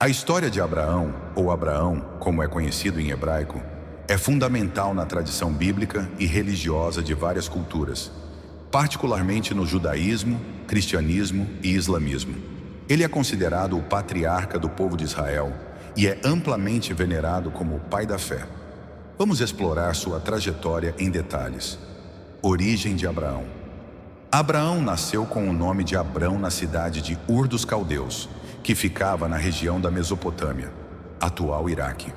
A história de Abraão, ou Abraão, como é conhecido em hebraico, é fundamental na tradição bíblica e religiosa de várias culturas, particularmente no judaísmo, cristianismo e islamismo. Ele é considerado o patriarca do povo de Israel e é amplamente venerado como o pai da fé. Vamos explorar sua trajetória em detalhes. Origem de Abraão. Abraão nasceu com o nome de Abrão na cidade de Ur dos Caldeus, que ficava na região da Mesopotâmia, atual Iraque.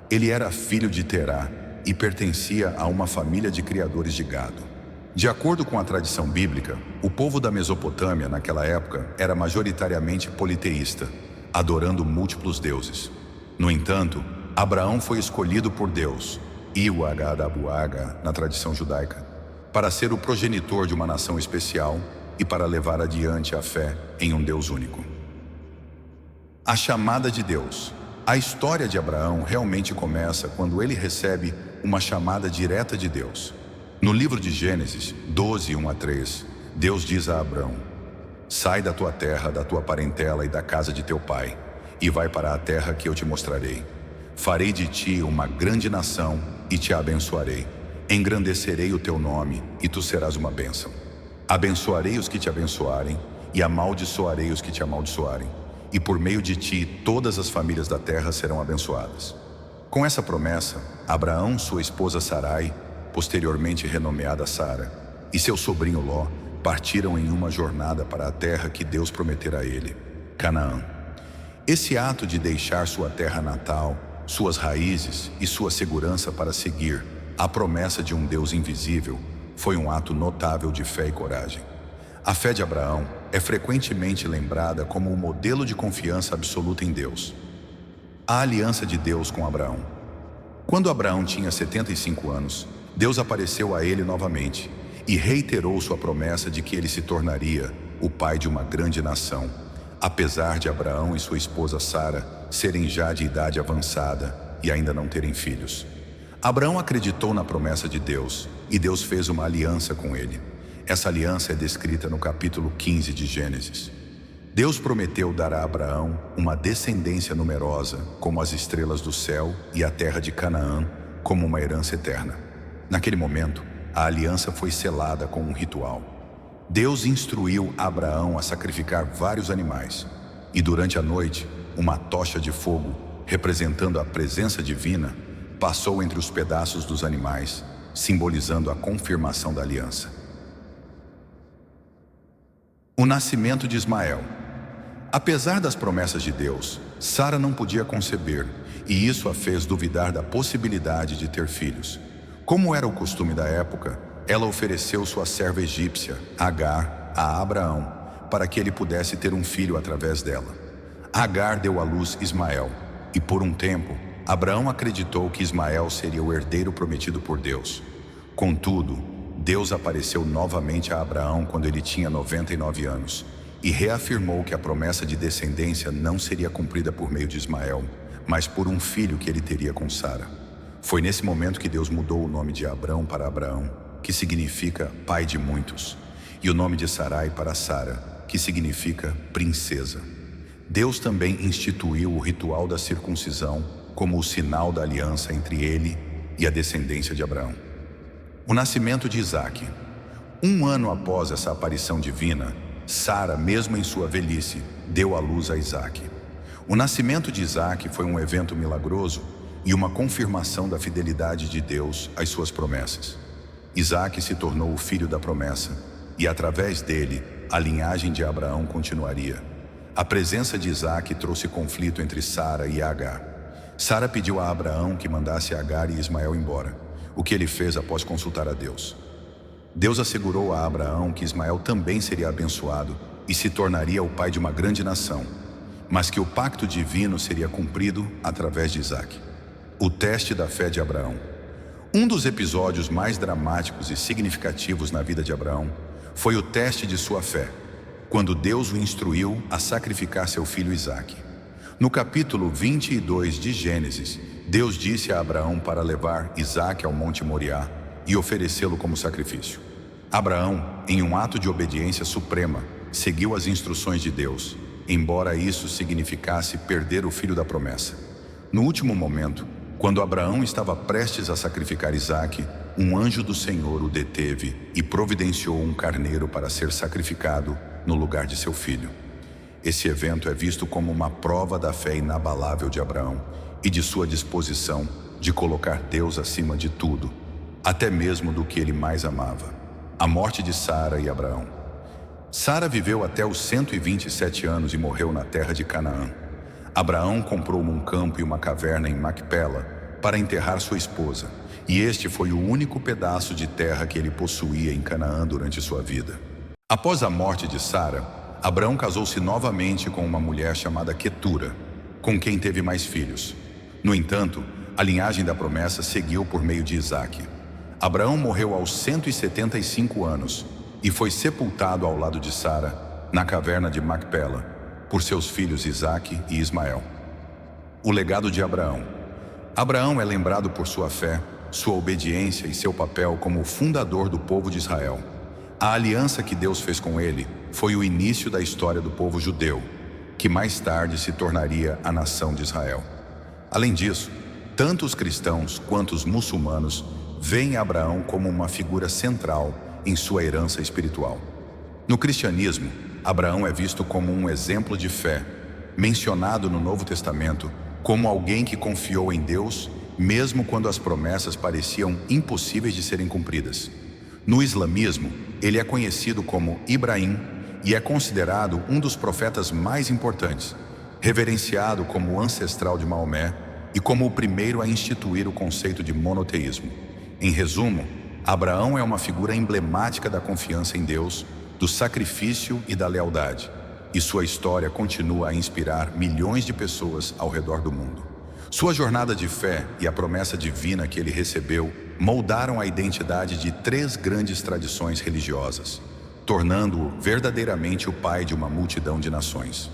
Ele era filho de Terá e pertencia a uma família de criadores de gado. De acordo com a tradição bíblica, o povo da Mesopotâmia naquela época era majoritariamente politeísta, adorando múltiplos deuses. No entanto, Abraão foi escolhido por Deus, Iwagadabuaga na tradição judaica, para ser o progenitor de uma nação especial e para levar adiante a fé em um Deus único. A chamada de Deus. A história de Abraão realmente começa quando ele recebe uma chamada direta de Deus. No livro de Gênesis 12, 1-3, Deus diz a Abraão: sai da tua terra, da tua parentela e da casa de teu pai, e vai para a terra que eu te mostrarei. Farei de ti uma grande nação e te abençoarei. Engrandecerei o teu nome e tu serás uma bênção. Abençoarei os que te abençoarem e amaldiçoarei os que te amaldiçoarem. E por meio de ti todas as famílias da terra serão abençoadas. Com essa promessa, Abraão, sua esposa Sarai, posteriormente renomeada Sara, e seu sobrinho Ló partiram em uma jornada para a terra que Deus prometera a ele, Canaã. Esse ato de deixar sua terra natal, suas raízes e sua segurança para seguir a promessa de um Deus invisível foi um ato notável de fé e coragem. A fé de Abraão é frequentemente lembrada como um modelo de confiança absoluta em Deus. A aliança de Deus com Abraão. Quando Abraão tinha 75 anos, Deus apareceu a ele novamente e reiterou sua promessa de que ele se tornaria o pai de uma grande nação, apesar de Abraão e sua esposa Sara serem já de idade avançada e ainda não terem filhos. Abraão acreditou na promessa de Deus e Deus fez uma aliança com ele. Essa aliança é descrita no capítulo 15 de Gênesis. Deus prometeu dar a Abraão uma descendência numerosa, como as estrelas do céu, e a terra de Canaã, como uma herança eterna. Naquele momento, a aliança foi selada com um ritual. Deus instruiu Abraão a sacrificar vários animais, e durante a noite, uma tocha de fogo, representando a presença divina, passou entre os pedaços dos animais, simbolizando a confirmação da aliança. O nascimento de Ismael. Apesar das promessas de Deus, Sara não podia conceber, e isso a fez duvidar da possibilidade de ter filhos. Como era o costume da época, ela ofereceu sua serva egípcia, Agar, a Abraão, para que ele pudesse ter um filho através dela. Agar deu à luz Ismael, e por um tempo, Abraão acreditou que Ismael seria o herdeiro prometido por Deus. Contudo, Deus apareceu novamente a Abraão quando ele tinha 99 anos e reafirmou que a promessa de descendência não seria cumprida por meio de Ismael, mas por um filho que ele teria com Sara. Foi nesse momento que Deus mudou o nome de Abrão para Abraão, que significa pai de muitos, e o nome de Sarai para Sara, que significa princesa. Deus também instituiu o ritual da circuncisão como o sinal da aliança entre ele e a descendência de Abraão. O nascimento de Isaque. 1 ano após essa aparição divina, Sara, mesmo em sua velhice, deu à luz a Isaque. O nascimento de Isaque foi um evento milagroso e uma confirmação da fidelidade de Deus às suas promessas. Isaque se tornou o filho da promessa e, através dele, a linhagem de Abraão continuaria. A presença de Isaque trouxe conflito entre Sara e Agar. Sara pediu a Abraão que mandasse Agar e Ismael embora, o que ele fez após consultar a Deus. Deus assegurou a Abraão que Ismael também seria abençoado e se tornaria o pai de uma grande nação, mas que o pacto divino seria cumprido através de Isaque. O teste da fé de Abraão. Um dos episódios mais dramáticos e significativos na vida de Abraão foi o teste de sua fé, quando Deus o instruiu a sacrificar seu filho Isaque. No capítulo 22 de Gênesis, Deus disse a Abraão para levar Isaque ao Monte Moriá e oferecê-lo como sacrifício. Abraão, em um ato de obediência suprema, seguiu as instruções de Deus embora isso significasse perder o filho da promessa. No último momento, quando Abraão estava prestes a sacrificar Isaque, um anjo do Senhor o deteve e providenciou um carneiro para ser sacrificado no lugar de seu filho. Esse evento é visto como uma prova da fé inabalável de Abraão e de sua disposição de colocar Deus acima de tudo, até mesmo do que ele mais amava: a morte de Sara e Abraão. Sara viveu até os 127 anos e morreu na terra de Canaã. Abraão comprou um campo e uma caverna em Macpela para enterrar sua esposa, e este foi o único pedaço de terra que ele possuía em Canaã durante sua vida. Após a morte de Sara, Abraão casou-se novamente com uma mulher chamada Quetura, com quem teve mais filhos. No entanto, a linhagem da promessa seguiu por meio de Isaque. Abraão morreu aos 175 anos e foi sepultado ao lado de Sara, na caverna de Macpela, por seus filhos Isaque e Ismael. O legado de Abraão. Abraão é lembrado por sua fé, sua obediência e seu papel como o fundador do povo de Israel. A aliança que Deus fez com ele foi o início da história do povo judeu, que mais tarde se tornaria a nação de Israel. Além disso, tanto os cristãos quanto os muçulmanos veem Abraão como uma figura central em sua herança espiritual. No cristianismo, Abraão é visto como um exemplo de fé, mencionado no Novo Testamento como alguém que confiou em Deus, mesmo quando as promessas pareciam impossíveis de serem cumpridas. No islamismo, ele é conhecido como Ibrahim e é considerado um dos profetas mais importantes, reverenciado como o ancestral de Maomé e como o primeiro a instituir o conceito de monoteísmo. Em resumo, Abraão é uma figura emblemática da confiança em Deus, do sacrifício e da lealdade, e sua história continua a inspirar milhões de pessoas ao redor do mundo. Sua jornada de fé e a promessa divina que ele recebeu moldaram a identidade de 3 grandes tradições religiosas, tornando-o verdadeiramente o pai de uma multidão de nações.